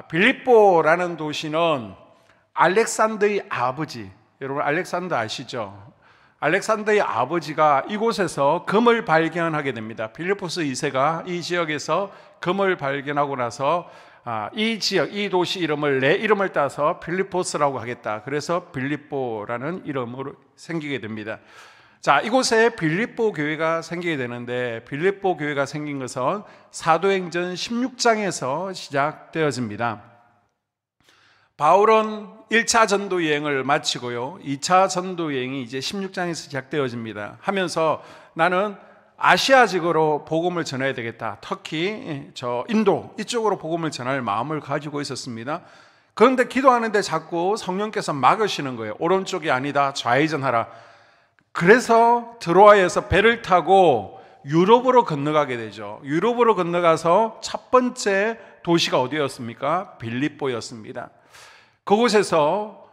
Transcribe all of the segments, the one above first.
빌립보라는 도시는 알렉산더의 아버지, 여러분 알렉산더 아시죠? 알렉산더의 아버지가 이곳에서 금을 발견하게 됩니다. 빌립보스 2세가 이 지역에서 금을 발견하고 나서 이 지역, 이 도시 이름을 내 이름을 따서 빌립보스라고 하겠다. 그래서 빌립보라는 이름으로 생기게 됩니다. 자, 이곳에 빌립보 교회가 생기게 되는데, 빌립보 교회가 생긴 것은 사도행전 16장에서 시작되어집니다. 바울은 1차 전도 여행을 마치고요, 2차 전도 여행이 이제 16장에서 시작되어집니다. 하면서 나는 아시아 지역으로 복음을 전해야 되겠다. 터키, 저 인도 이쪽으로 복음을 전할 마음을 가지고 있었습니다. 그런데 기도하는데 자꾸 성령께서 막으시는 거예요. 오른쪽이 아니다, 좌회전하라. 그래서 드로아에서 배를 타고 유럽으로 건너가게 되죠. 유럽으로 건너가서 첫 번째 도시가 어디였습니까? 빌립보였습니다. 그곳에서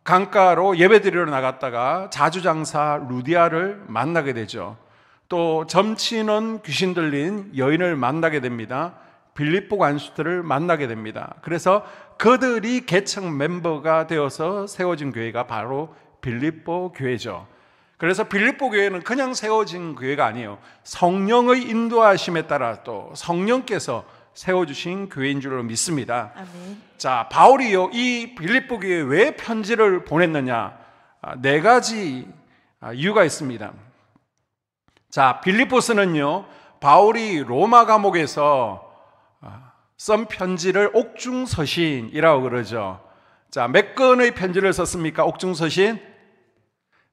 강가로 예배드리러 나갔다가 자주장사 루디아를 만나게 되죠. 또 점치는 귀신 들린 여인을 만나게 됩니다. 빌립보 관수들을 만나게 됩니다. 그래서 그들이 개척 멤버가 되어서 세워진 교회가 바로 빌립보 교회죠. 그래서 빌립보 교회는 그냥 세워진 교회가 아니에요. 성령의 인도하심에 따라 또 성령께서 세워주신 교회인 줄로 믿습니다. 아멘. 자, 바울이요, 이 빌립보 교회에 왜 편지를 보냈느냐? 4가지 이유가 있습니다. 자, 빌립보스는요, 바울이 로마 감옥에서 쓴 편지를 옥중서신이라고 그러죠. 자, 몇 건의 편지를 썼습니까? 옥중서신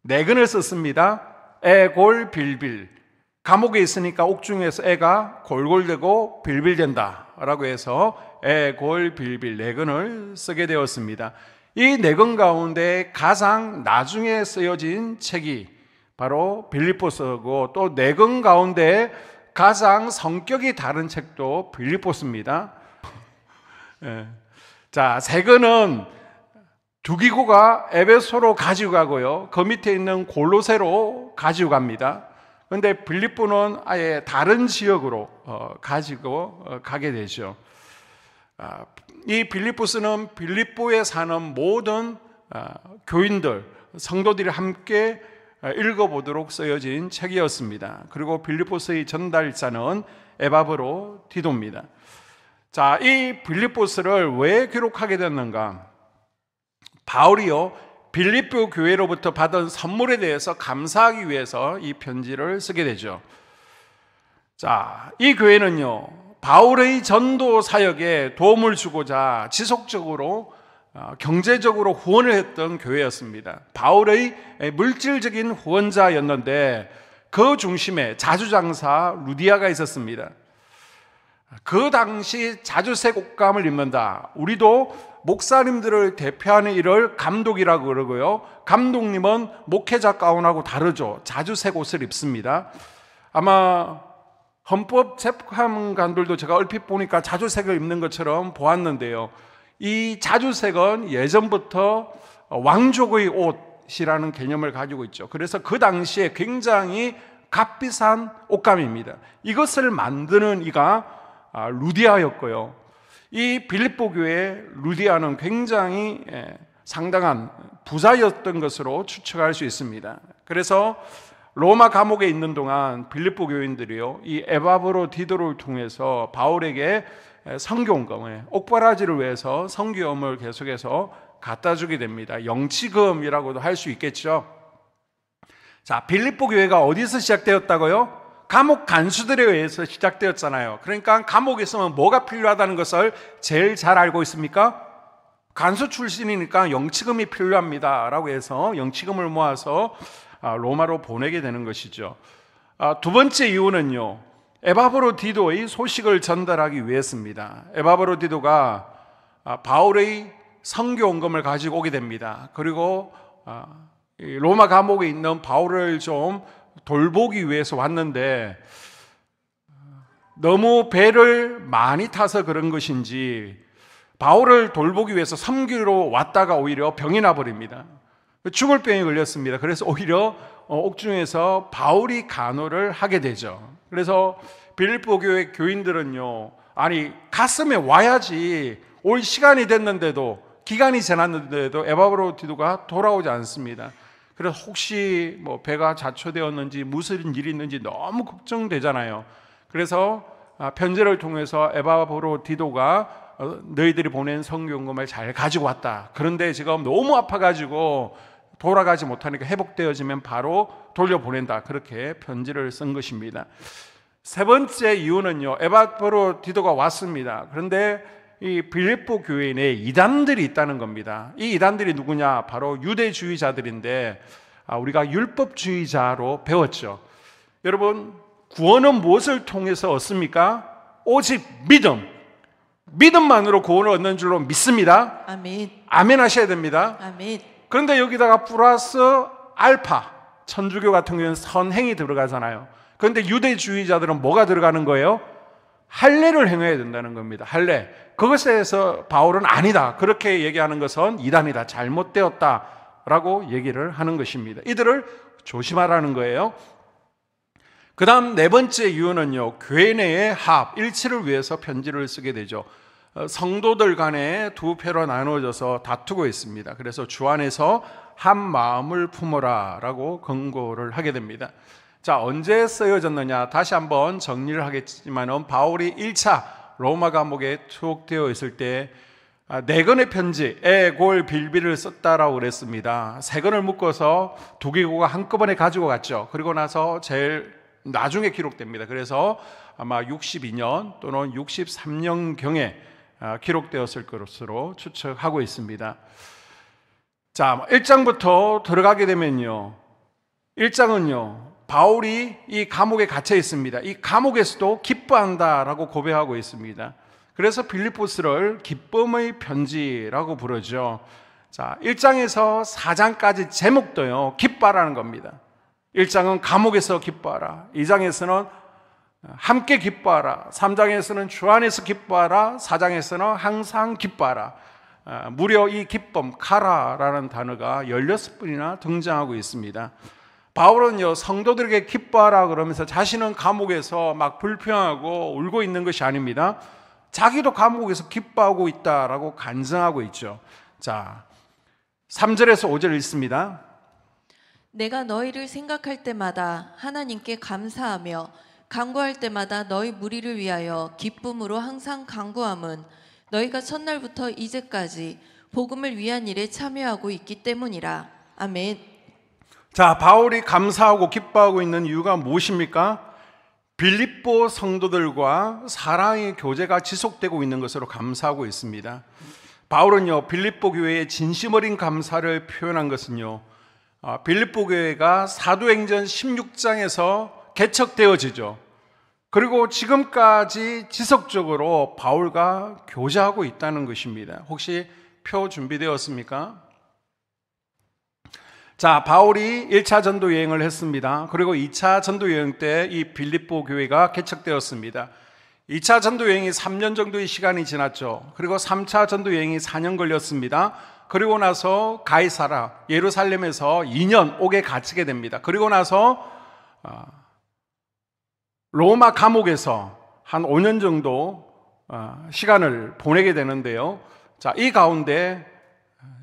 4건을 썼습니다. 애골 빌빌. 감옥에 있으니까 옥중에서 애가 골골대고 빌빌댄다 라고 해서 애골 빌빌 4건을 쓰게 되었습니다. 이 4건 가운데 가장 나중에 쓰여진 책이 바로 빌립보서고, 또 4권 가운데 가장 성격이 다른 책도 빌립보서입니다. 자, 3권은 두기고가 에베소로 가지고 가고요, 그 밑에 있는 골로새로 가지고 갑니다. 그런데 빌립보는 아예 다른 지역으로 가지고 가게 되죠. 이 빌립보서는 빌립보에 사는 모든 교인들, 성도들이 함께 읽어보도록 쓰여진 책이었습니다. 그리고 빌립보서의 전달자는 에바브로 디도입니다. 자, 이 빌립보서를 왜 기록하게 됐는가? 바울이요, 빌립보 교회로부터 받은 선물에 대해서 감사하기 위해서 이 편지를 쓰게 되죠. 자, 이 교회는요, 바울의 전도 사역에 도움을 주고자 지속적으로 경제적으로 후원을 했던 교회였습니다. 바울의 물질적인 후원자였는데 그 중심에 자주장사 루디아가 있었습니다. 그 당시 자주색 옷감을 입는다. 우리도 목사님들을 대표하는 일을 감독이라고 그러고요, 감독님은 목회자 가운하고 다르죠. 자주색 옷을 입습니다. 아마 헌법재판관들도 제가 얼핏 보니까 자주색을 입는 것처럼 보았는데요, 이 자주색은 예전부터 왕족의 옷이라는 개념을 가지고 있죠. 그래서 그 당시에 굉장히 값비싼 옷감입니다. 이것을 만드는 이가 루디아였고요, 이 빌립보 교회 루디아는 굉장히 상당한 부자였던 것으로 추측할 수 있습니다. 그래서 로마 감옥에 있는 동안 빌립보 교인들이요, 이 에바브로 디도를 통해서 바울에게 선교원금을, 옥바라지를 위해서 선교원을 계속해서 갖다 주게 됩니다. 영치금이라고도 할 수 있겠죠. 자, 빌립보 교회가 어디서 시작되었다고요? 감옥 간수들에 의해서 시작되었잖아요. 그러니까 감옥에 있으면 뭐가 필요하다는 것을 제일 잘 알고 있습니까? 간수 출신이니까 영치금이 필요합니다 라고 해서 영치금을 모아서 로마로 보내게 되는 것이죠. 두 번째 이유는요, 에바브로 디도의 소식을 전달하기 위해서입니다. 에바브로 디도가 바울의 선교원금을 가지고 오게 됩니다. 그리고 로마 감옥에 있는 바울을 좀 돌보기 위해서 왔는데 너무 배를 많이 타서 그런 것인지 바울을 돌보기 위해서 섬기러 왔다가 오히려 병이 나버립니다. 죽을 병에 걸렸습니다. 그래서 오히려 옥중에서 바울이 간호를 하게 되죠. 그래서 빌립보 교회 교인들은요, 아니 갔으면 와야지 올 시간이 됐는데도, 기간이 지났는데도 에바브로디도가 돌아오지 않습니다. 그래서 혹시 뭐 배가 자초되었는지 무슨 일이 있는지 너무 걱정되잖아요. 그래서 편지를 통해서 에바브로디도가 너희들이 보낸 성경금을 잘 가지고 왔다. 그런데 지금 너무 아파가지고 돌아가지 못하니까 회복되어지면 바로 돌려보낸다. 그렇게 편지를 쓴 것입니다. 세 번째 이유는요, 에바브로디도가 왔습니다. 그런데 이 빌립보 교회 내에 이단들이 있다는 겁니다. 이 이단들이 누구냐? 바로 유대주의자들인데, 우리가 율법주의자로 배웠죠. 여러분, 구원은 무엇을 통해서 얻습니까? 오직 믿음. 믿음만으로 구원을 얻는 줄로 믿습니다. 아멘. 아멘 하셔야 됩니다. 아멘. 그런데 여기다가 플러스 알파, 천주교 같은 경우는 선행이 들어가잖아요. 그런데 유대주의자들은 뭐가 들어가는 거예요? 할례를 행해야 된다는 겁니다. 할례. 그것에 대해서 바울은 아니다, 그렇게 얘기하는 것은 이단이다, 잘못되었다라고 얘기를 하는 것입니다. 이들을 조심하라는 거예요. 그 다음 네 번째 이유는요, 교회 내의 합, 일치를 위해서 편지를 쓰게 되죠. 성도들 간에 두 패로 나누어져서 다투고 있습니다. 그래서 주 안에서 한 마음을 품어라 라고 권고를 하게 됩니다. 자, 언제 쓰여졌느냐? 다시 한번 정리를 하겠지만은, 바울이 1차 로마 감옥에 투옥되어 있을 때 4권의 편지, 에골, 빌비를 썼다라고 그랬습니다. 3권을 묶어서 두기고가 한꺼번에 가지고 갔죠. 그리고 나서 제일 나중에 기록됩니다. 그래서 아마 62년 또는 63년경에 기록되었을 것으로 추측하고 있습니다. 자, 1장부터 들어가게 되면요, 1장은요, 바울이 이 감옥에 갇혀 있습니다. 이 감옥에서도 기뻐한다라고 고백하고 있습니다. 그래서 빌립보스를 기쁨의 편지라고 부르죠. 자, 1장에서 4장까지 제목도요, 기뻐하라는 겁니다. 1장은 감옥에서 기뻐하라, 2장에서는 함께 기뻐하라, 3장에서는 주 안에서 기뻐하라, 4장에서는 항상 기뻐하라. 무려 이 기쁨, 카라라는 단어가 16번이나 등장하고 있습니다. 바울은요, 성도들에게 기뻐하라 그러면서 자신은 감옥에서 막 불평하고 울고 있는 것이 아닙니다. 자기도 감옥에서 기뻐하고 있다라고 간증하고 있죠. 자, 3절에서 5절 읽습니다. 내가 너희를 생각할 때마다 하나님께 감사하며 간구할 때마다 너희 무리를 위하여 기쁨으로 항상 간구함은 너희가 첫날부터 이제까지 복음을 위한 일에 참여하고 있기 때문이라. 아멘. 자, 바울이 감사하고 기뻐하고 있는 이유가 무엇입니까? 빌립보 성도들과 사랑의 교제가 지속되고 있는 것으로 감사하고 있습니다. 바울은요, 빌립보 교회의 진심 어린 감사를 표현한 것은요, 빌립보 교회가 사도행전 16장에서 개척되어지죠. 그리고 지금까지 지속적으로 바울과 교제하고 있다는 것입니다. 혹시 표 준비되었습니까? 자, 바울이 1차 전도 여행을 했습니다. 그리고 2차 전도 여행 때 이 빌립보 교회가 개척되었습니다. 2차 전도 여행이 3년 정도의 시간이 지났죠. 그리고 3차 전도 여행이 4년 걸렸습니다. 그리고 나서 가이사라, 예루살렘에서 2년 옥에 갇히게 됩니다. 그리고 나서 로마 감옥에서 한 5년 정도 시간을 보내게 되는데요. 자, 이 가운데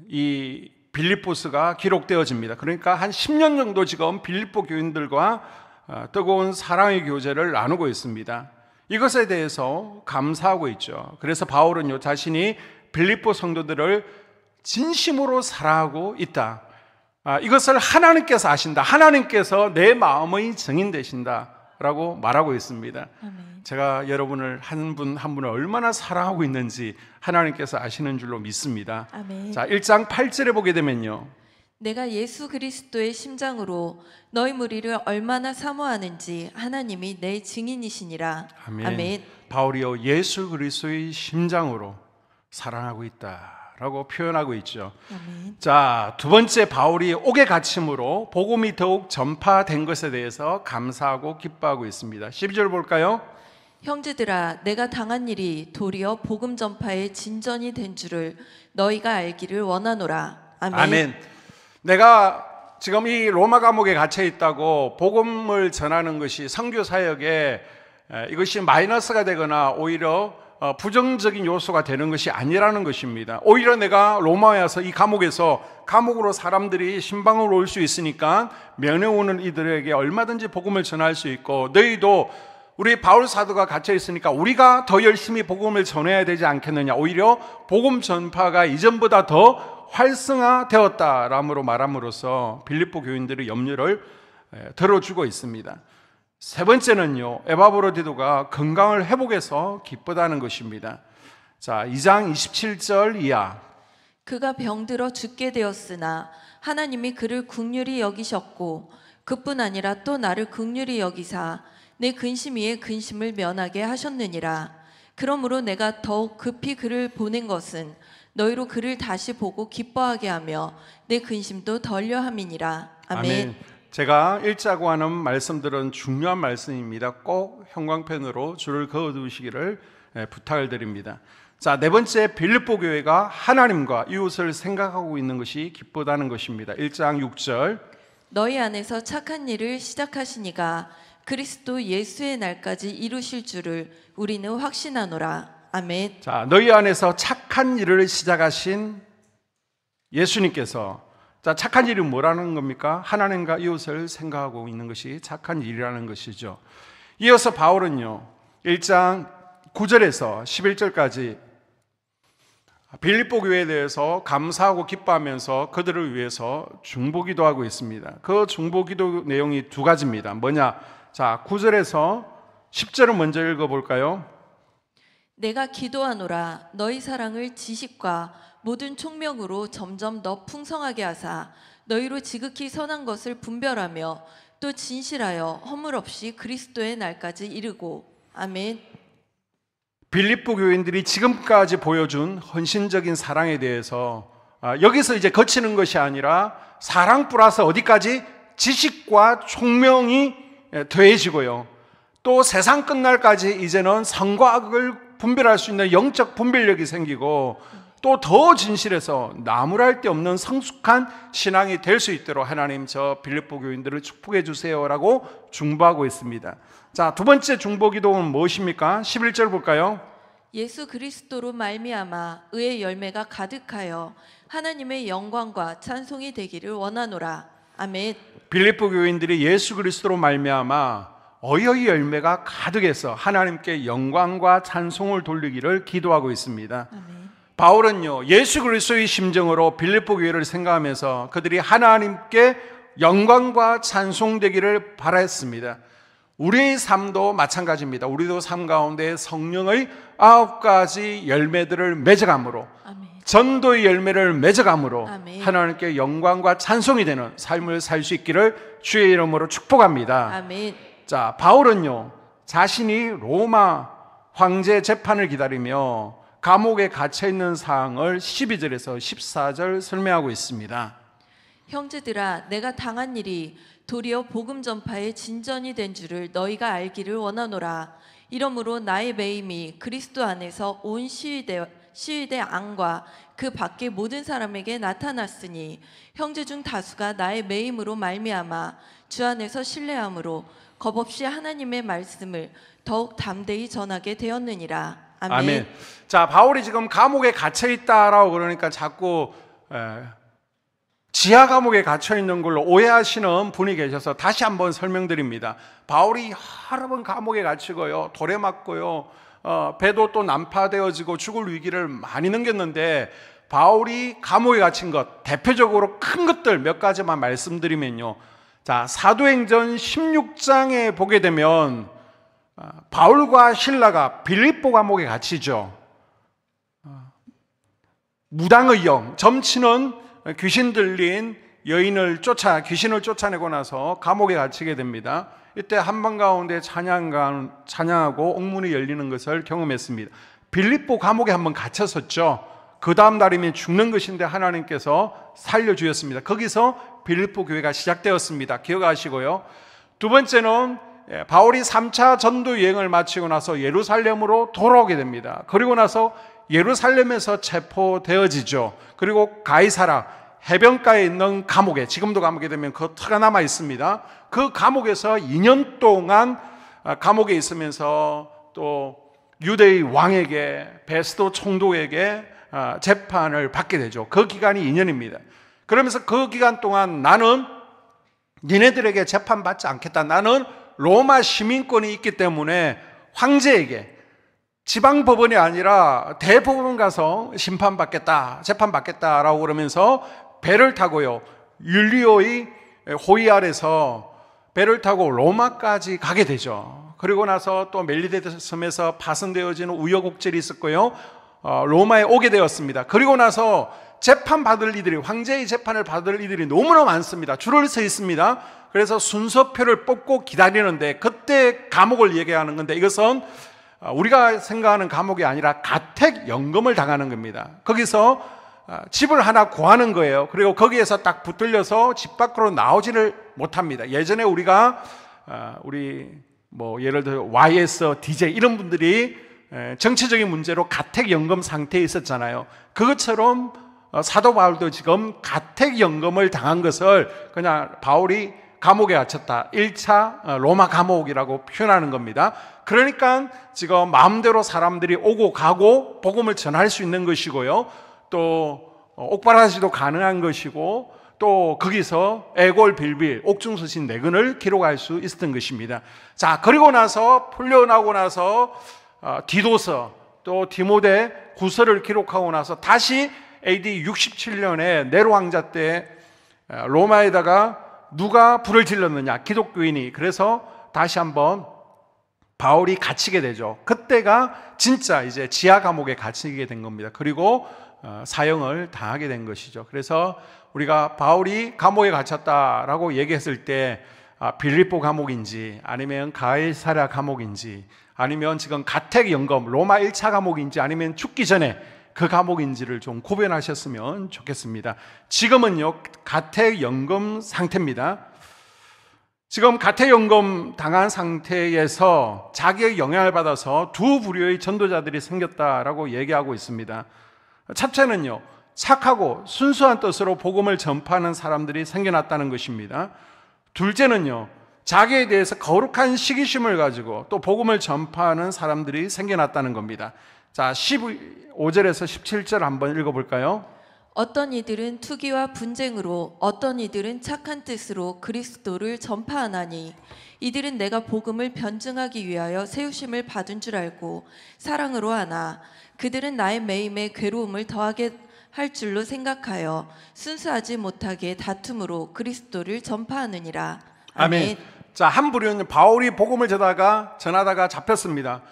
이 빌립보스가 기록되어집니다. 그러니까 한 10년 정도 지금 빌립보 교인들과 뜨거운 사랑의 교제를 나누고 있습니다. 이것에 대해서 감사하고 있죠. 그래서 바울은요, 자신이 빌립보 성도들을 진심으로 사랑하고 있다. 이것을 하나님께서 아신다. 하나님께서 내 마음의 증인 되신다 라고 말하고 있습니다. 아멘. 제가 여러분을 한 분 한 분을 얼마나 사랑하고 있는지 하나님께서 아시는 줄로 믿습니다. 아멘. 자, 1장 8절에 보게 되면요, 내가 예수 그리스도의 심장으로 너희 무리를 얼마나 사모하는지 하나님이 내 증인이시니라. 아멘. 아멘. 바울이요, 예수 그리스도의 심장으로 사랑하고 있다라고 표현하고 있죠. 아멘. 자, 두 번째, 바울이 옥에 갇힘으로 복음이 더욱 전파된 것에 대해서 감사하고 기뻐하고 있습니다. 12절 볼까요? 형제들아, 내가 당한 일이 도리어 복음 전파의 진전이 된 줄을 너희가 알기를 원하노라. 아멘. 아멘. 내가 지금 이 로마 감옥에 갇혀 있다고 복음을 전하는 것이 선교 사역에 이것이 마이너스가 되거나 오히려 부정적인 요소가 되는 것이 아니라는 것입니다. 오히려 내가 로마에 와서 이 감옥으로 사람들이 신방으로 올 수 있으니까 면회 오는 이들에게 얼마든지 복음을 전할 수 있고, 너희도 우리 바울 사도가 갇혀 있으니까 우리가 더 열심히 복음을 전해야 되지 않겠느냐, 오히려 복음 전파가 이전보다 더 활성화되었다라므로 말함으로써 빌립보 교인들의 염려를 들어주고 있습니다. 세 번째는요, 에바브로디도가 건강을 회복해서 기쁘다는 것입니다. 자, 2장 27절 이하. 그가 병들어 죽게 되었으나 하나님이 그를 긍휼히 여기셨고, 그뿐 아니라 또 나를 긍휼히 여기사 내 근심 위에 근심을 면하게 하셨느니라. 그러므로 내가 더욱 급히 그를 보낸 것은 너희로 그를 다시 보고 기뻐하게 하며 내 근심도 덜려 함이니라. 아멘. 제가 읽자고 하는 말씀들은 중요한 말씀입니다. 꼭 형광펜으로 줄을 그어두시기를 부탁을 드립니다. 자, 네 번째, 빌립보 교회가 하나님과 이웃을 생각하고 있는 것이 기쁘다는 것입니다. 1장 6절. 너희 안에서 착한 일을 시작하시니가 그리스도 예수의 날까지 이루실 줄을 우리는 확신하노라. 아멘. 자, 너희 안에서 착한 일을 시작하신 예수님께서, 자, 착한 일이 뭐라는 겁니까? 하나님과 이웃을 생각하고 있는 것이 착한 일이라는 것이죠. 이어서 바울은요, 1장 9절에서 11절까지 빌립보 교회에 대해서 감사하고 기뻐하면서 그들을 위해서 중보기도 하고 있습니다. 그 중보기도 내용이 두 가지입니다. 뭐냐? 자, 9절에서 10절을 먼저 읽어볼까요? 내가 기도하노라. 너희 사랑을 지식과 모든 총명으로 점점 더 풍성하게 하사 너희로 지극히 선한 것을 분별하며 또 진실하여 허물 없이 그리스도의 날까지 이르고. 아멘. 빌립보 교인들이 지금까지 보여준 헌신적인 사랑에 대해서 여기서 이제 거치는 것이 아니라 사랑 플러스 어디까지? 지식과 총명이 더해지고요, 또 세상 끝날까지 이제는 선과 악을 분별할 수 있는 영적 분별력이 생기고, 또 더 진실해서 나무랄 데 없는 성숙한 신앙이 될 수 있도록 하나님 저 빌립보 교인들을 축복해 주세요라고 중보하고 있습니다. 자, 두 번째 중보 기도는 무엇입니까? 11절 볼까요? 예수 그리스도로 말미암아 의의 열매가 가득하여 하나님의 영광과 찬송이 되기를 원하노라. 아멘. 빌립보 교인들이 예수 그리스도로 말미암아 의의 열매가 가득해서 하나님께 영광과 찬송을 돌리기를 기도하고 있습니다. 아멘. 바울은요, 예수 그리스도의 심정으로 빌립보 교회를 생각하면서 그들이 하나님께 영광과 찬송되기를 바랐습니다. 우리의 삶도 마찬가지입니다. 우리도 삶 가운데 성령의 9가지 열매들을 맺어감으로, 아멘. 전도의 열매를 맺어감으로 아멘. 하나님께 영광과 찬송이 되는 삶을 살 수 있기를 주의 이름으로 축복합니다. 아멘. 자, 바울은요, 자신이 로마 황제 재판을 기다리며 감옥에 갇혀 있는 상황을 12절에서 14절 설명하고 있습니다. 형제들아, 내가 당한 일이 도리어 복음 전파의 진전이 된 줄을 너희가 알기를 원하노라. 이러므로 나의 매임이 그리스도 안에서 온 시위대 안과 그 밖의 모든 사람에게 나타났으니 형제 중 다수가 나의 매임으로 말미암아 주 안에서 신뢰함으로 겁없이 하나님의 말씀을 더욱 담대히 전하게 되었느니라. 아멘. 아멘. 자, 바울이 지금 감옥에 갇혀 있다라고 그러니까 자꾸 지하 감옥에 갇혀 있는 걸로 오해하시는 분이 계셔서 다시 한번 설명드립니다. 바울이 여러 번 감옥에 갇히고요, 돌에 맞고요, 배도 또 난파되어지고 죽을 위기를 많이 넘겼는데, 바울이 감옥에 갇힌 것 대표적으로 큰 것들 몇 가지만 말씀드리면요, 자, 사도행전 16장에 보게 되면 바울과 실라가 빌립보 감옥에 갇히죠. 무당의 영, 점치는 귀신 들린 여인을 귀신을 쫓아내고 나서 감옥에 갇히게 됩니다. 이때 한밤가운데 찬양하고 옥문이 열리는 것을 경험했습니다. 빌립보 감옥에 한번 갇혔었죠. 그 다음 날이면 죽는 것인데 하나님께서 살려주셨습니다. 거기서 빌립보 교회가 시작되었습니다. 기억하시고요. 두 번째는 바울이 3차 전도 여행을 마치고 나서 예루살렘으로 돌아오게 됩니다. 그리고 나서 예루살렘에서 체포되어지죠. 그리고 가이사라 해변가에 있는 감옥에, 지금도 감옥에 되면 그 터가 남아 있습니다. 그 감옥에서 2년 동안 감옥에 있으면서 또 유대의 왕에게, 베스도 총독에게 재판을 받게 되죠. 그 기간이 2년입니다. 그러면서 그 기간 동안 나는 니네들에게 재판받지 않겠다. 나는 로마 시민권이 있기 때문에 황제에게, 지방법원이 아니라 대법원 가서 심판받겠다, 재판받겠다라고 그러면서 배를 타고요, 율리오의 호위 아래서 배를 타고 로마까지 가게 되죠. 그리고 나서 또 멜리데 섬에서 파손되어지는 우여곡절이 있었고요, 로마에 오게 되었습니다. 그리고 나서 재판받을 이들이, 황제의 재판을 받을 이들이 너무나 많습니다. 줄을 서 있습니다. 그래서 순서표를 뽑고 기다리는데, 그때 감옥을 얘기하는 건데, 이것은 우리가 생각하는 감옥이 아니라 가택연금을 당하는 겁니다. 거기서 집을 하나 구하는 거예요. 그리고 거기에서 딱 붙들려서 집 밖으로 나오지를 못합니다. 예전에 우리가 예를 들어 YS, DJ 이런 분들이 정치적인 문제로 가택연금 상태에 있었잖아요. 그것처럼 사도 바울도 지금 가택연금을 당한 것을 그냥 바울이 감옥에 갇혔다, 1차 로마 감옥이라고 표현하는 겁니다. 그러니까 지금 마음대로 사람들이 오고 가고 복음을 전할 수 있는 것이고요, 또 옥바라지도 가능한 것이고, 또 거기서 애골빌빌 옥중서신 4권을 기록할 수 있었던 것입니다. 자, 그리고 나서 풀려나고 나서 디도서, 또 디모데 후서를 기록하고 나서 다시 AD 67년에 네로 왕자 때 로마에다가 누가 불을 질렀느냐, 기독교인이. 그래서 다시 한번 바울이 갇히게 되죠. 그때가 진짜 이제 지하 감옥에 갇히게 된 겁니다. 그리고 사형을 당하게 된 것이죠. 그래서 우리가 바울이 감옥에 갇혔다라고 얘기했을 때 빌립보 감옥인지, 아니면 가이사랴 감옥인지, 아니면 지금 가택연금 로마 1차 감옥인지, 아니면 죽기 전에 그 감옥인지를 좀 구별하셨으면 좋겠습니다. 지금은요, 가택연금 상태입니다. 지금 가택연금 당한 상태에서 자기의 영향을 받아서 두 부류의 전도자들이 생겼다라고 얘기하고 있습니다. 첫째는요, 착하고 순수한 뜻으로 복음을 전파하는 사람들이 생겨났다는 것입니다. 둘째는요, 자기에 대해서 거룩한 시기심을 가지고 또 복음을 전파하는 사람들이 생겨났다는 겁니다. 자, 15절에서 17절 한번 읽어볼까요? 어떤 이들은 투기와 분쟁으로, 어떤 이들은 착한 뜻으로 그리스도를 전파하나니, 이들은 내가 복음을 변증하기 위하여 세우심을 받은 줄 알고 사랑으로 하나, 그들은 나의 매임에 괴로움을 더하게 할 줄로 생각하여 순수하지 못하게 다툼으로 그리스도를 전파하느니라. 아멘. 자, 한 부류는 바울이 복음을 전하다가 잡혔습니다.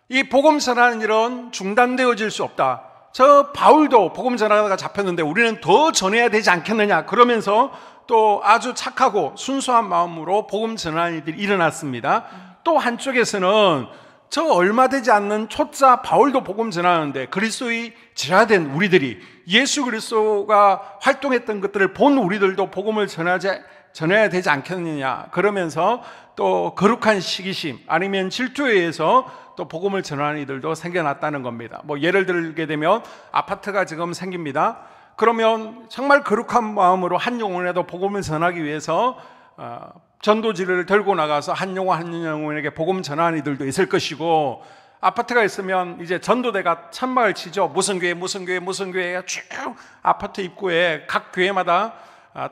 이 복음 전하는 일은 중단되어질 수 없다. 저 바울도 복음 전하다가 잡혔는데 우리는 더 전해야 되지 않겠느냐, 그러면서 또 아주 착하고 순수한 마음으로 복음 전하는 일들이 일어났습니다. 또 한쪽에서는 저 얼마 되지 않는 초짜 바울도 복음 전하는데 그리스도의 제자된 우리들이, 예수 그리스도가 활동했던 것들을 본 우리들도 복음을 전해야 되지 않겠느냐, 그러면서 또 거룩한 시기심 아니면 질투에 의해서 또 복음을 전하는 이들도 생겨났다는 겁니다. 예를 들게 되면 아파트가 지금 생깁니다. 그러면 정말 거룩한 마음으로 한 영혼에도 복음을 전하기 위해서 전도지를 들고 나가서 한 영혼에게 복음 전하는 이들도 있을 것이고, 아파트가 있으면 이제 전도대가 천막을 치죠. 무슨 교회 쭉 아파트 입구에 각 교회마다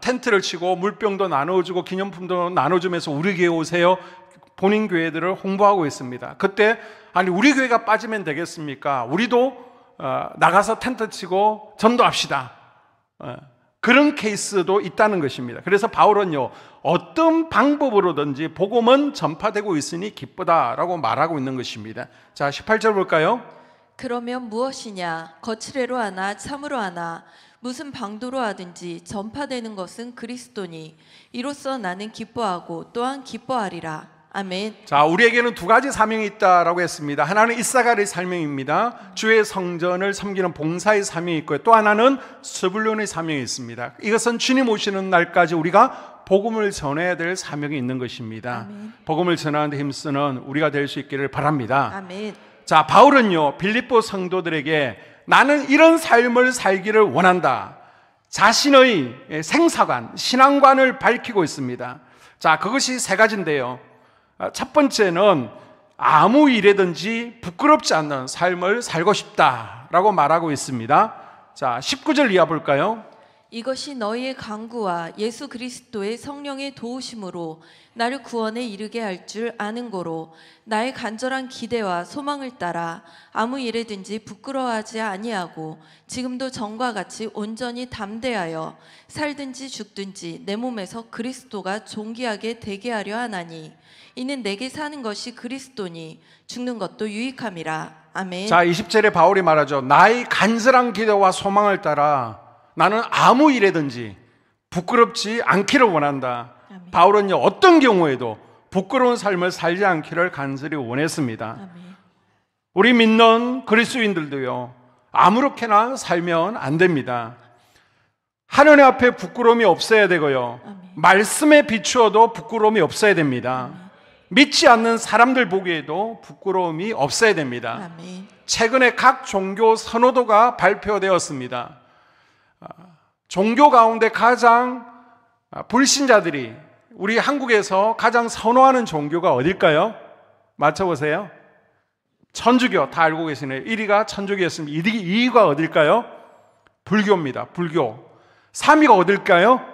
텐트를 치고 물병도 나눠주고 기념품도 나눠주면서 우리 교회 오세요, 본인 교회들을 홍보하고 있습니다. 그때 아니 우리 교회가 빠지면 되겠습니까? 우리도 나가서 텐트 치고 전도합시다. 그런 케이스도 있다는 것입니다. 그래서 바울은요, 어떤 방법으로든지 복음은 전파되고 있으니 기쁘다라고 말하고 있는 것입니다. 자, 18절 볼까요? 그러면 무엇이냐, 거칠애로 하나 참으로 하나 무슨 방도로 하든지 전파되는 것은 그리스도니, 이로써 나는 기뻐하고 또한 기뻐하리라. 아멘. 자, 우리에게는 두 가지 사명이 있다라고 했습니다. 하나는 이사가의 사명입니다. 주의 성전을 섬기는 봉사의 사명이 있고요. 또 하나는 스불론의 사명이 있습니다. 이것은 주님 오시는 날까지 우리가 복음을 전해야 될 사명이 있는 것입니다. 아멘. 복음을 전하는 데 힘쓰는 우리가 될 수 있기를 바랍니다. 아멘. 자, 바울은요, 빌립보 성도들에게 나는 이런 삶을 살기를 원한다, 자신의 생사관, 신앙관을 밝히고 있습니다. 자, 그것이 세 가지인데요. 첫 번째는 아무 일에든지 부끄럽지 않는 삶을 살고 싶다라고 말하고 있습니다. 자, 19절 이하 볼까요? 이것이 너희의 강구와 예수 그리스도의 성령의 도우심으로 나를 구원에 이르게 할 줄 아는 고로 나의 간절한 기대와 소망을 따라 아무 일에든지 부끄러워하지 아니하고 지금도 전과 같이 온전히 담대하여 살든지 죽든지 내 몸에서 그리스도가 존귀하게 되게 하려 하나니 이는 내게 사는 것이 그리스도니 죽는 것도 유익함이라. 아멘. 자, 20절에 바울이 말하죠. 나의 간절한 기대와 소망을 따라 나는 아무 일에든지 부끄럽지 않기를 원한다. 아멘. 바울은요, 어떤 경우에도 부끄러운 삶을 살지 않기를 간절히 원했습니다. 아멘. 우리 믿는 그리스도인들도요, 아무렇게나 살면 안 됩니다. 하나님 앞에 부끄러움이 없어야 되고요, 아멘. 말씀에 비추어도 부끄러움이 없어야 됩니다. 아멘. 믿지 않는 사람들 보기에도 부끄러움이 없어야 됩니다. 아멘. 최근에 각 종교 선호도가 발표되었습니다. 종교 가운데 가장 불신자들이 우리 한국에서 가장 선호하는 종교가 어딜까요? 맞춰보세요. 천주교, 다 알고 계시네요. 1위가 천주교였습니다. 2위가 어딜까요? 불교입니다. 불교. 3위가 어딜까요?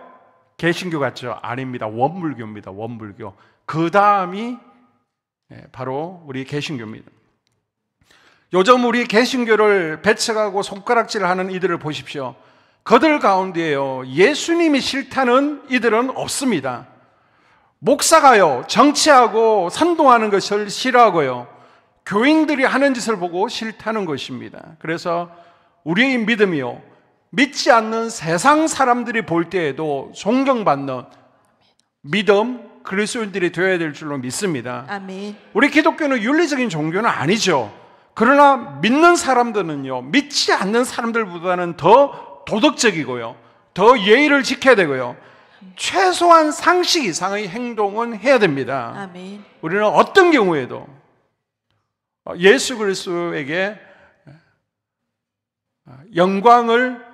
개신교 같죠? 아닙니다. 원불교입니다. 원불교. 그 다음이 바로 우리 개신교입니다. 요즘 우리 개신교를 배척하고 손가락질을 하는 이들을 보십시오. 그들 가운데에요, 예수님이 싫다는 이들은 없습니다. 목사가요, 정치하고 선동하는 것을 싫어하고요, 교인들이 하는 짓을 보고 싫다는 것입니다. 그래서 우리의 믿음이요, 믿지 않는 세상 사람들이 볼 때에도 존경받는 믿음, 그리스도인들이 되어야 될 줄로 믿습니다. 아멘. 우리 기독교는 윤리적인 종교는 아니죠. 그러나 믿는 사람들은요, 믿지 않는 사람들보다는 더 도덕적이고요, 더 예의를 지켜야 되고요, 최소한 상식 이상의 행동은 해야 됩니다. 아멘. 우리는 어떤 경우에도 예수 그리스도에게 영광을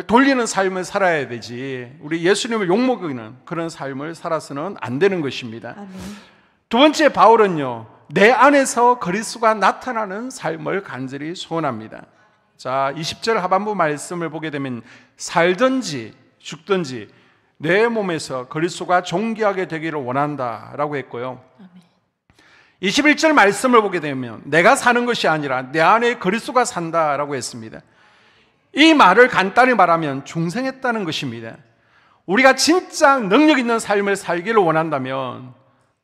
돌리는 삶을 살아야 되지, 우리 예수님을 욕먹이는 그런 삶을 살아서는 안 되는 것입니다. 아멘. 두 번째, 바울은요, 내 안에서 그리스도가 나타나는 삶을 간절히 소원합니다. 자, 20절 하반부 말씀을 보게 되면 살든지 죽든지 내 몸에서 그리스도가 존귀하게 되기를 원한다라고 했고요. 아멘. 21절 말씀을 보게 되면 내가 사는 것이 아니라 내 안에 그리스도가 산다라고 했습니다. 이 말을 간단히 말하면 중생했다는 것입니다. 우리가 진짜 능력 있는 삶을 살기를 원한다면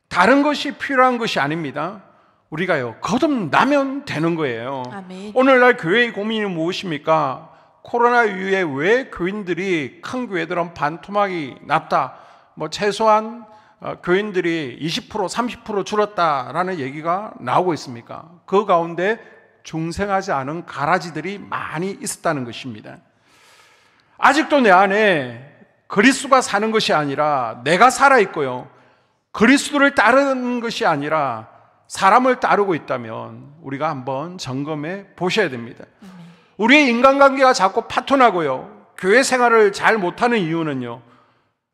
다른 것이 필요한 것이 아닙니다. 우리가요, 거듭나면 되는 거예요. 아멘. 오늘날 교회의 고민이 무엇입니까? 코로나 이후에 왜 교인들이, 큰 교회들은 반토막이 났다, 최소한 교인들이 20% 30% 줄었다라는 얘기가 나오고 있습니까? 그 가운데 중생하지 않은 가라지들이 많이 있었다는 것입니다. 아직도 내 안에 그리스도가 사는 것이 아니라 내가 살아있고요, 그리스도를 따르는 것이 아니라 사람을 따르고 있다면 우리가 한번 점검해 보셔야 됩니다. 우리의 인간관계가 자꾸 파토나고요, 교회 생활을 잘 못하는 이유는요,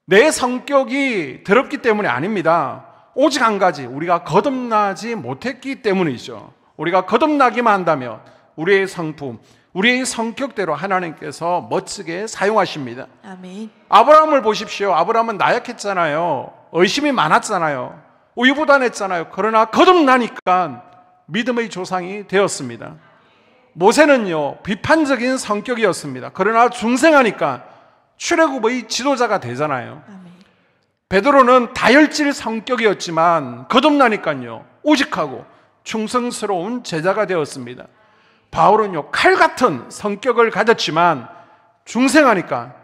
내 성격이 더럽기 때문이 아닙니다. 오직 한 가지, 우리가 거듭나지 못했기 때문이죠. 우리가 거듭나기만 한다면 우리의 성품, 우리의 성격대로 하나님께서 멋지게 사용하십니다. 아멘. 아브라함을 보십시오. 아브라함은 나약했잖아요. 의심이 많았잖아요. 우유부단했잖아요. 그러나 거듭나니까 믿음의 조상이 되었습니다. 모세는요, 비판적인 성격이었습니다. 그러나 중생하니까 출애굽의 지도자가 되잖아요. 아멘. 베드로는 다혈질 성격이었지만 거듭나니까요, 우직하고 충성스러운 제자가 되었습니다. 바울은요, 칼 같은 성격을 가졌지만 중생하니까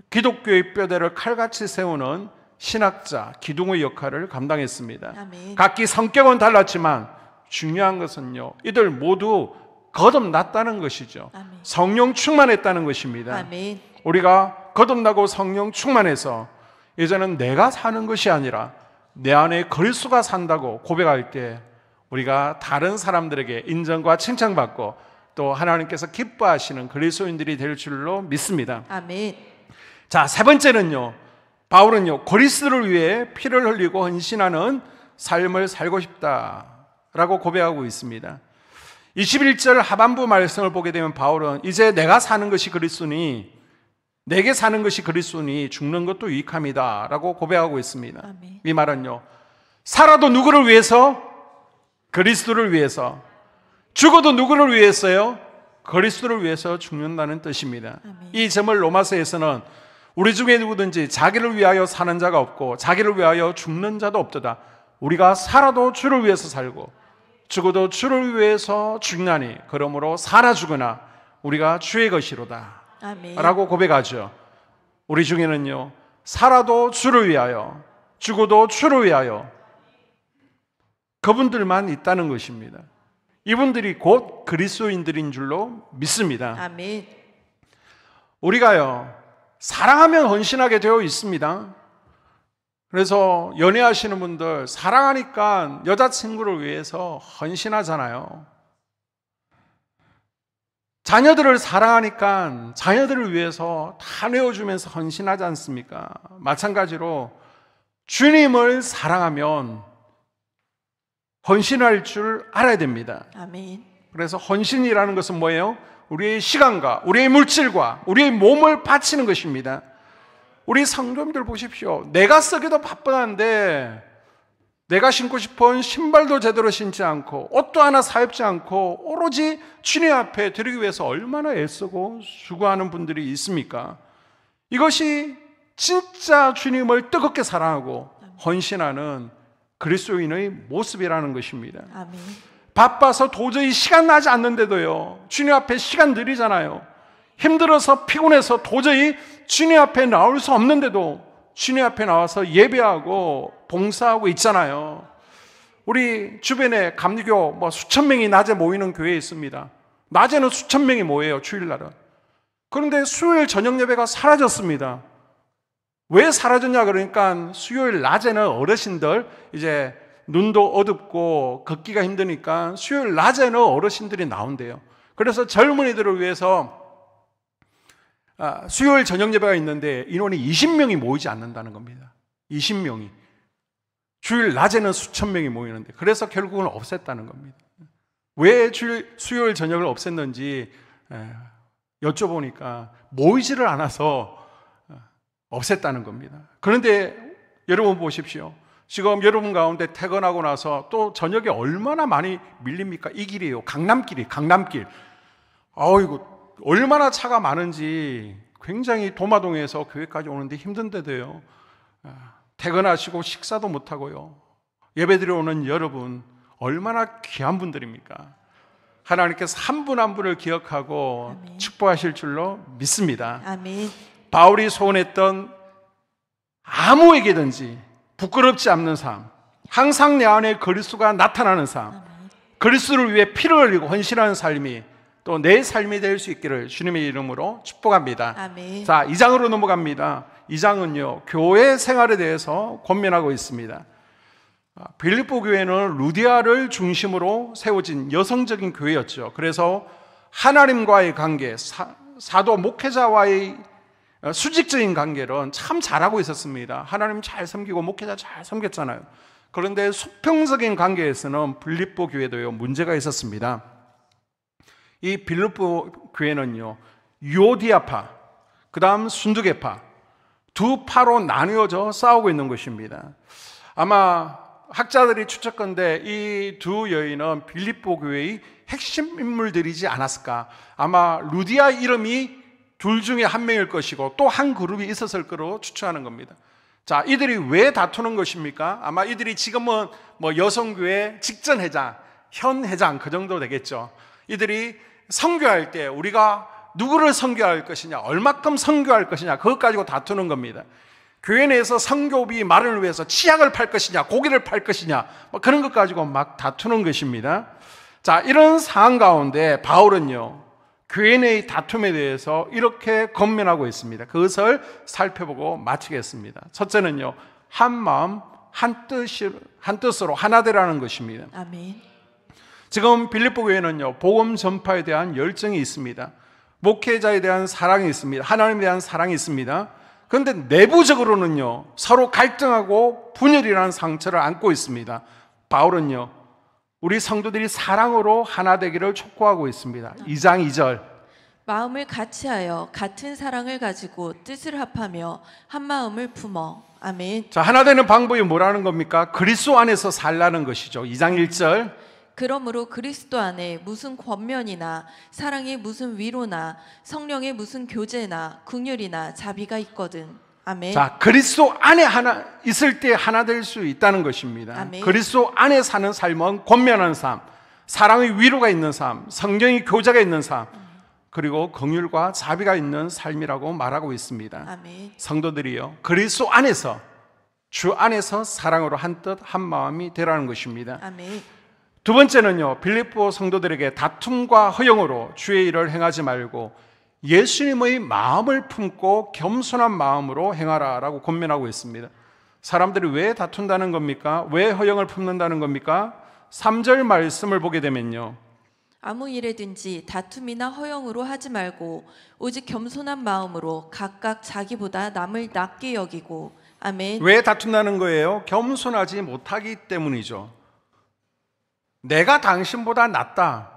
기독교의 뼈대를 칼같이 세우는 신학자, 기둥의 역할을 감당했습니다. 아멘. 각기 성격은 달랐지만 중요한 것은요, 이들 모두 거듭났다는 것이죠. 아멘. 성령 충만했다는 것입니다. 아멘. 우리가 거듭나고 성령 충만해서 이제는 내가 사는 것이 아니라 내 안에 그리스도가 산다고 고백할 때 우리가 다른 사람들에게 인정과 칭찬받고 또 하나님께서 기뻐하시는 그리스도인들이 될 줄로 믿습니다. 아멘. 자, 세 번째는요, 바울은요, 그리스도를 위해 피를 흘리고 헌신하는 삶을 살고 싶다 라고 고백하고 있습니다. 21절 하반부 말씀을 보게 되면 바울은 이제 내가 사는 것이 그리스도니 내게 사는 것이 그리스도니 죽는 것도 유익함이다 라고 고백하고 있습니다. 아멘. 이 말은요, 살아도 누구를 위해서? 그리스도를 위해서. 죽어도 누구를 위해서요? 그리스도를 위해서 죽는다는 뜻입니다. 아멘. 이 점을 로마서에서는 우리 중에 누구든지 자기를 위하여 사는 자가 없고 자기를 위하여 죽는 자도 없도다. 우리가 살아도 주를 위해서 살고 죽어도 주를 위해서 죽나니 그러므로 살아 죽으나 우리가 주의 것이로다 아멘. 라고 고백하죠. 우리 중에는요, 살아도 주를 위하여 죽어도 주를 위하여 그분들만 있다는 것입니다. 이분들이 곧 그리스도인들인 줄로 믿습니다. 아멘. 우리가요, 사랑하면 헌신하게 되어 있습니다. 그래서 연애하시는 분들 사랑하니까 여자친구를 위해서 헌신하잖아요. 자녀들을 사랑하니까 자녀들을 위해서 다 내어주면서 헌신하지 않습니까? 마찬가지로 주님을 사랑하면 헌신할 줄 알아야 됩니다. 아멘. 그래서 헌신이라는 것은 뭐예요? 우리의 시간과 우리의 물질과 우리의 몸을 바치는 것입니다. 우리 성도님들 보십시오. 내가 쓰기도 바쁜데 내가 신고 싶은 신발도 제대로 신지 않고 옷도 하나 사입지 않고 오로지 주님 앞에 드리기 위해서 얼마나 애쓰고 수고하는 분들이 있습니까? 이것이 진짜 주님을 뜨겁게 사랑하고 헌신하는 그리스도인의 모습이라는 것입니다. 아멘. 바빠서 도저히 시간 나지 않는데도요, 주님 앞에 시간 들이잖아요. 힘들어서 피곤해서 도저히 주님 앞에 나올 수 없는데도 주님 앞에 나와서 예배하고 봉사하고 있잖아요. 우리 주변에 감리교 수천 명이 낮에 모이는 교회에 있습니다. 낮에는 수천 명이 모여요, 주일날은. 그런데 수요일 저녁 예배가 사라졌습니다. 왜 사라졌냐 그러니까 수요일 낮에는 어르신들 이제 눈도 어둡고 걷기가 힘드니까 수요일 낮에는 어르신들이 나온대요. 그래서 젊은이들을 위해서 수요일 저녁 예배가 있는데 인원이 20명이 모이지 않는다는 겁니다. 20명이. 주일 낮에는 수천 명이 모이는데, 그래서 결국은 없앴다는 겁니다. 왜 수요일 저녁을 없앴는지 여쭤보니까 모이지를 않아서 없앴다는 겁니다. 그런데 여러분 보십시오. 지금 여러분 가운데 퇴근하고 나서 또 저녁에 얼마나 많이 밀립니까? 이 길이에요. 강남길. 아이고, 얼마나 차가 많은지. 굉장히 도마동에서 교회까지 오는데 힘든데도요, 퇴근하시고 식사도 못하고요, 예배드려 오는 여러분 얼마나 귀한 분들입니까? 하나님께서 한 분 한 분을 기억하고 아멘. 축복하실 줄로 믿습니다. 아멘. 바울이 소원했던 아무에게든지 부끄럽지 않는 삶, 항상 내 안에 그리스도가 나타나는 삶, 아멘. 그리스도를 위해 피를 흘리고 헌신하는 삶이 또 내 삶이 될 수 있기를 주님의 이름으로 축복합니다. 아멘. 자, 2장으로 넘어갑니다. 2장은요, 교회 생활에 대해서 권면하고 있습니다. 빌립보 교회는 루디아를 중심으로 세워진 여성적인 교회였죠. 그래서 하나님과의 관계, 사도 목회자와의 수직적인 관계는 참 잘하고 있었습니다. 하나님 잘 섬기고 목회자 잘 섬겼잖아요. 그런데 수평적인 관계에서는 빌립보 교회도요, 문제가 있었습니다. 이 빌립보 교회는요, 유오디아파, 그 다음 순두계파, 두 파로 나뉘어져 싸우고 있는 것입니다. 아마 학자들이 추측컨대 이 두 여인은 빌립보 교회의 핵심 인물들이지 않았을까. 아마 루디아 이름이 둘 중에 한 명일 것이고 또 한 그룹이 있었을 거로 추측하는 겁니다. 자, 이들이 왜 다투는 것입니까? 아마 이들이 지금은 여성교회 직전 회장, 현 회장 그 정도 되겠죠. 이들이 선교할 때 우리가 누구를 선교할 것이냐, 얼마큼 선교할 것이냐, 그것 가지고 다투는 겁니다. 교회 내에서 선교비 마련을 위해서 치약을 팔 것이냐, 고기를 팔 것이냐, 그런 것 가지고 막 다투는 것입니다. 자, 이런 상황 가운데 바울은요, 교회 내의 다툼에 대해서 이렇게 권면하고 있습니다. 그것을 살펴보고 마치겠습니다. 첫째는요, 한 마음 한 뜻으로 하나 되라는 것입니다. 아멘. 지금 빌립보 교회는요, 복음 전파에 대한 열정이 있습니다. 목회자에 대한 사랑이 있습니다. 하나님에 대한 사랑이 있습니다. 그런데 내부적으로는요, 서로 갈등하고 분열이라는 상처를 안고 있습니다. 바울은요, 우리 성도들이 사랑으로 하나 되기를 촉구하고 있습니다. 2장 2절. 마음을 같이하여 같은 사랑을 가지고 뜻을 합하며 한 마음을 품어. 아멘. 자, 하나 되는 방법이 뭐라는 겁니까? 그리스도 안에서 살라는 것이죠. 2장 1절. 그러므로 그리스도 안에 무슨 권면이나 사랑의 무슨 위로나 성령의 무슨 교제나 긍휼이나 자비가 있거든. 아멘. 자, 그리스도 안에 하나 있을 때 하나 될 수 있다는 것입니다. 아멘. 그리스도 안에 사는 삶은 권면한 삶, 사랑의 위로가 있는 삶, 성령의 교제가 있는 삶, 그리고 긍휼과 자비가 있는 삶이라고 말하고 있습니다. 아멘. 성도들이요, 그리스도 안에서, 주 안에서 사랑으로 한 뜻 한 마음이 되라는 것입니다. 아멘. 두 번째는요, 빌립보 성도들에게 다툼과 허영으로 주의 일을 행하지 말고 예수님의 마음을 품고 겸손한 마음으로 행하라라고 권면하고 있습니다. 사람들이 왜 다툰다는 겁니까? 왜 허영을 품는다는 겁니까? 3절 말씀을 보게 되면요, 아무 일에든지 다툼이나 허영으로 하지 말고 오직 겸손한 마음으로 각각 자기보다 남을 낮게 여기고. 아멘. 왜 다툰다는 거예요? 겸손하지 못하기 때문이죠. 내가 당신보다 낫다.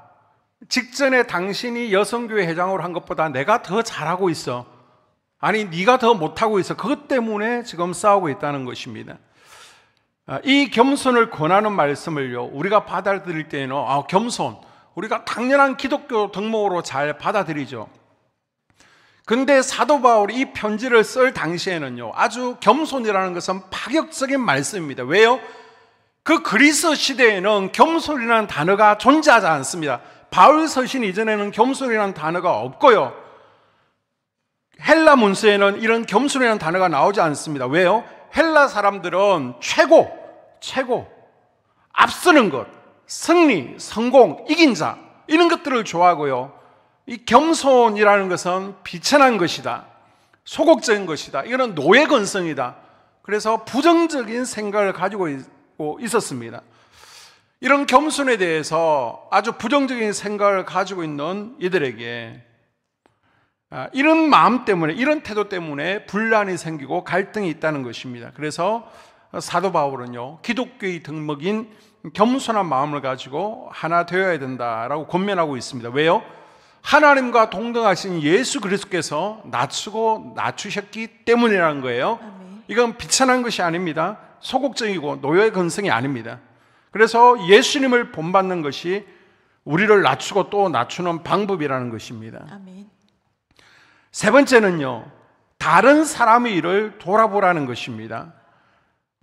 직전에 당신이 여성교회 회장으로 한 것보다 내가 더 잘하고 있어. 아니, 네가 더 못하고 있어. 그것 때문에 지금 싸우고 있다는 것입니다. 이 겸손을 권하는 말씀을요, 우리가 받아들일 때는 겸손, 우리가 당연한 기독교 덕목으로 잘 받아들이죠. 근데 사도 바울이 이 편지를 쓸 당시에는요, 아주 겸손이라는 것은 파격적인 말씀입니다. 왜요? 그 그리스 시대에는 겸손이라는 단어가 존재하지 않습니다. 바울 서신 이전에는 겸손이라는 단어가 없고요, 헬라 문서에는 이런 겸손이라는 단어가 나오지 않습니다. 왜요? 헬라 사람들은 최고, 앞서는 것, 승리, 성공, 이긴 자, 이런 것들을 좋아하고요, 이 겸손이라는 것은 비천한 것이다, 소극적인 것이다, 이거는 노예 근성이다. 그래서 부정적인 생각을 가지고 있었습니다. 이런 겸손에 대해서 아주 부정적인 생각을 가지고 있는 이들에게 이런 마음 때문에, 이런 태도 때문에 분란이 생기고 갈등이 있다는 것입니다. 그래서 사도 바울은요, 기독교의 덕목인 겸손한 마음을 가지고 하나 되어야 된다라고 권면하고 있습니다. 왜요? 하나님과 동등하신 예수 그리스도께서 낮추고 낮추셨기 때문이라는 거예요. 아멘. 이건 비천한 것이 아닙니다. 소극적이고 노예 근성이 아닙니다. 그래서 예수님을 본받는 것이 우리를 낮추고 또 낮추는 방법이라는 것입니다. 아멘. 세 번째는요, 다른 사람의 일을 돌아보라는 것입니다.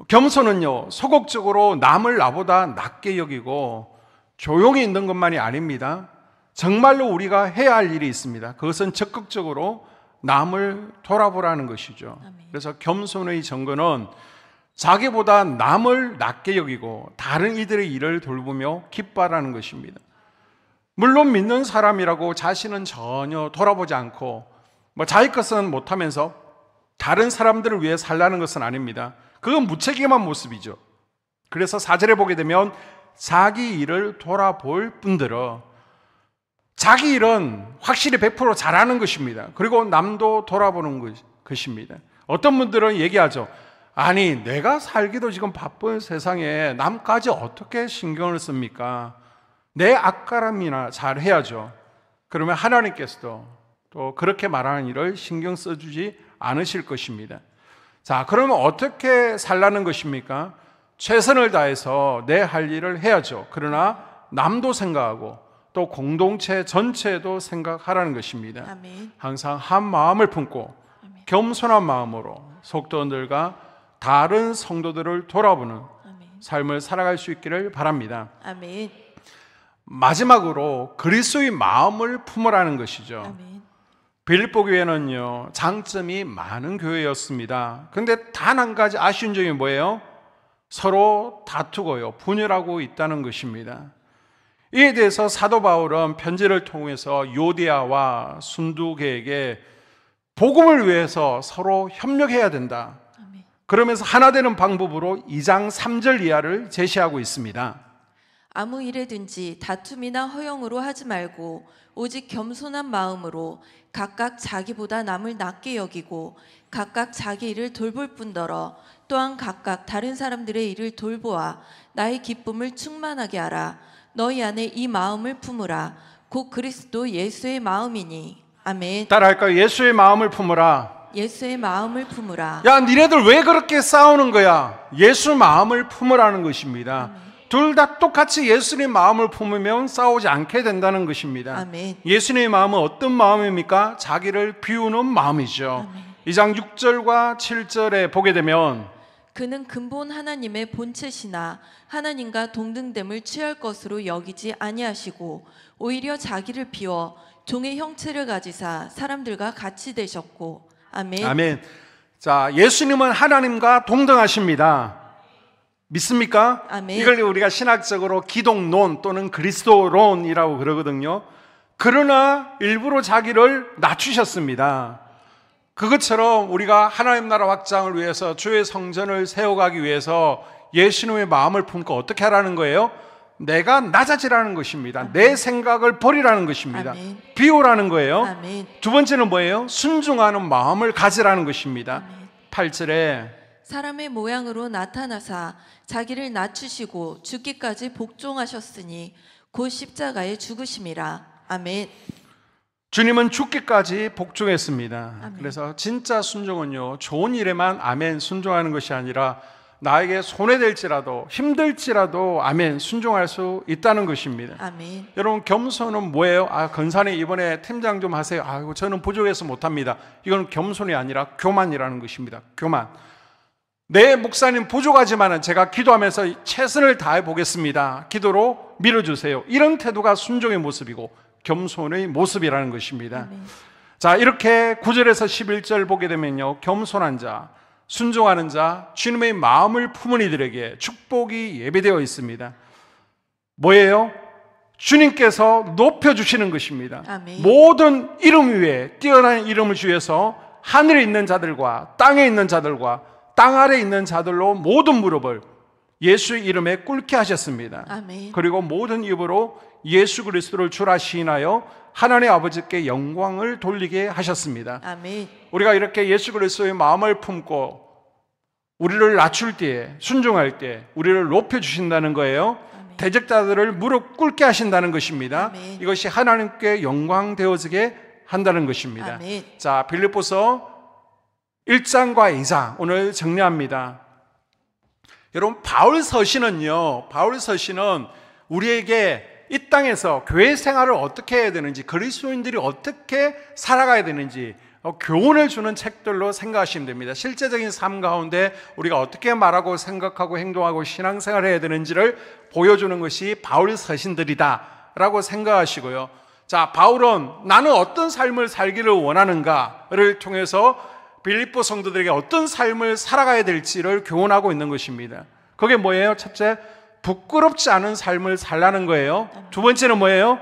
겸손은요, 소극적으로 남을 나보다 낮게 여기고 조용히 있는 것만이 아닙니다. 정말로 우리가 해야 할 일이 있습니다. 그것은 적극적으로 남을 돌아보라는 것이죠. 아멘. 그래서 겸손의 정근은 자기보다 남을 낮게 여기고 다른 이들의 일을 돌보며 기뻐하라는 것입니다. 물론 믿는 사람이라고 자신은 전혀 돌아보지 않고 자기 것은 못하면서 다른 사람들을 위해 살라는 것은 아닙니다. 그건 무책임한 모습이죠. 그래서 4절에 보게 되면 자기 일을 돌아볼 뿐더러 자기 일은 확실히 100% 잘하는 것입니다. 그리고 남도 돌아보는 것입니다. 어떤 분들은 얘기하죠. 아니, 내가 살기도 지금 바쁜 세상에 남까지 어떻게 신경을 씁니까? 내 앞가림이나 잘 해야죠. 그러면 하나님께서도 또 그렇게 말하는 일을 신경 써주지 않으실 것입니다. 자, 그러면 어떻게 살라는 것입니까? 최선을 다해서 내 할 일을 해야죠. 그러나 남도 생각하고 또 공동체 전체도 생각하라는 것입니다. 아멘. 항상 한 마음을 품고 아멘. 겸손한 마음으로 속도원들과 다른 성도들을 돌아보는 아멘. 삶을 살아갈 수 있기를 바랍니다. 아멘. 마지막으로 그리스도의 마음을 품으라는 것이죠. 아멘. 빌립보 교회는요, 장점이 많은 교회였습니다. 근데 단 한 가지 아쉬운 점이 뭐예요? 서로 다투고요, 분열하고 있다는 것입니다. 이에 대해서 사도 바울은 편지를 통해서 요디아와 순두계에게 복음을 위해서 서로 협력해야 된다, 그러면서 하나 되는 방법으로 2장 3절 이하를 제시하고 있습니다. 아무 일에든지 다툼이나 허영으로 하지 말고 오직 겸손한 마음으로 각각 자기보다 남을 낮게 여기고 각각 자기 일을 돌볼 뿐더러 또한 각각 다른 사람들의 일을 돌보아 나의 기쁨을 충만하게 하라. 너희 안에 이 마음을 품으라. 곧 그리스도 예수의 마음이니. 아멘. 따라할까요? 예수의 마음을 품으라. 예수의 마음을 품으라. 야, 니네들 왜 그렇게 싸우는 거야? 예수 마음을 품으라는 것입니다. 둘 다 똑같이 예수님의 마음을 품으면 싸우지 않게 된다는 것입니다. 아멘. 예수님의 마음은 어떤 마음입니까? 자기를 비우는 마음이죠. 아멘. 2장 6절과 7절에 보게 되면 그는 근본 하나님의 본체시나 하나님과 동등됨을 취할 것으로 여기지 아니하시고 오히려 자기를 비워 종의 형체를 가지사 사람들과 같이 되셨고. 아멘. 아멘. 자, 예수님은 하나님과 동등하십니다. 믿습니까? 아멘. 이걸 우리가 신학적으로 기독론 또는 그리스도론이라고 그러거든요. 그러나 일부러 자기를 낮추셨습니다. 그것처럼 우리가 하나님 나라 확장을 위해서 주의 성전을 세워가기 위해서 예수님의 마음을 품고 어떻게 하라는 거예요? 내가 낮아지라는 것입니다. 아멘. 내 생각을 버리라는 것입니다. 아멘. 비우라는 거예요. 아멘. 두 번째는 뭐예요? 순종하는 마음을 가지라는 것입니다. 아멘. 8절에 사람의 모양으로 나타나사 자기를 낮추시고 죽기까지 복종하셨으니 곧 십자가에 죽으심이라. 아멘. 주님은 죽기까지 복종했습니다. 아멘. 그래서 진짜 순종은요, 좋은 일에만 아멘 순종하는 것이 아니라 나에게 손해될지라도 힘들지라도 아멘 순종할 수 있다는 것입니다. 아멘. 여러분, 겸손은 뭐예요? 건산에 이번에 팀장 좀 하세요. 아이고, 저는 부족해서 못합니다. 이건 겸손이 아니라 교만이라는 것입니다. 교만. 내 목사님 부족하지만은 제가 기도하면서 최선을 다해 보겠습니다. 기도로 밀어주세요. 이런 태도가 순종의 모습이고 겸손의 모습이라는 것입니다. 아멘. 자, 이렇게 9절에서 11절 보게 되면요, 겸손한 자, 순종하는 자, 주님의 마음을 품은 이들에게 축복이 예배되어 있습니다. 뭐예요? 주님께서 높여주시는 것입니다. 아멘. 모든 이름 위에 뛰어난 이름을 주셔서 하늘에 있는 자들과 땅에 있는 자들과 땅 아래에 있는 자들로 모든 무릎을 예수의 이름에 꿇게 하셨습니다. 아멘. 그리고 모든 입으로 예수 그리스도를 주라 시인하여 하나님 아버지께 영광을 돌리게 하셨습니다. 아멘. 우리가 이렇게 예수 그리스도의 마음을 품고 우리를 낮출 때에, 순종할 때 우리를 높여주신다는 거예요. 아멘. 대적자들을 무릎 꿇게 하신다는 것입니다. 아멘. 이것이 하나님께 영광 되어지게 한다는 것입니다. 아멘. 자, 빌립보서 1장과 2장 오늘 정리합니다. 여러분, 바울 서신은요, 바울 서신은 우리에게 이 땅에서 교회 생활을 어떻게 해야 되는지, 그리스도인들이 어떻게 살아가야 되는지 교훈을 주는 책들로 생각하시면 됩니다. 실제적인 삶 가운데 우리가 어떻게 말하고 생각하고 행동하고 신앙생활을 해야 되는지를 보여주는 것이 바울 서신들이다 라고 생각하시고요. 자, 바울은 나는 어떤 삶을 살기를 원하는가를 통해서 빌립보 성도들에게 어떤 삶을 살아가야 될지를 교훈하고 있는 것입니다. 그게 뭐예요? 첫째, 부끄럽지 않은 삶을 살라는 거예요. 두 번째는 뭐예요?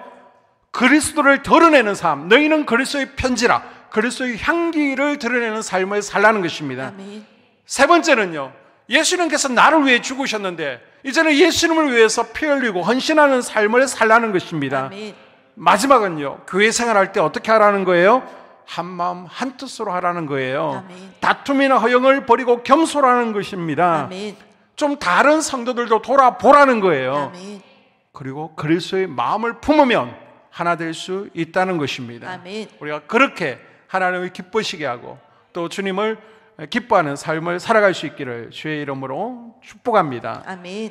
그리스도를 드러내는 삶. 너희는 그리스도의 편지라. 그리스도의 향기를 드러내는 삶을 살라는 것입니다. 아멘. 세 번째는요, 예수님께서 나를 위해 죽으셨는데 이제는 예수님을 위해서 피 흘리고 헌신하는 삶을 살라는 것입니다. 아멘. 마지막은요, 교회 생활할 때 어떻게 하라는 거예요? 한 마음 한 뜻으로 하라는 거예요. 아멘. 다툼이나 허영을 버리고 겸손하는 것입니다. 아멘. 좀 다른 성도들도 돌아보라는 거예요. 아멘. 그리고 그리스도의 마음을 품으면 하나 될 수 있다는 것입니다. 아멘. 우리가 그렇게 하나님을 기쁘시게 하고 또 주님을 기뻐하는 삶을 살아갈 수 있기를 주의 이름으로 축복합니다. 아멘.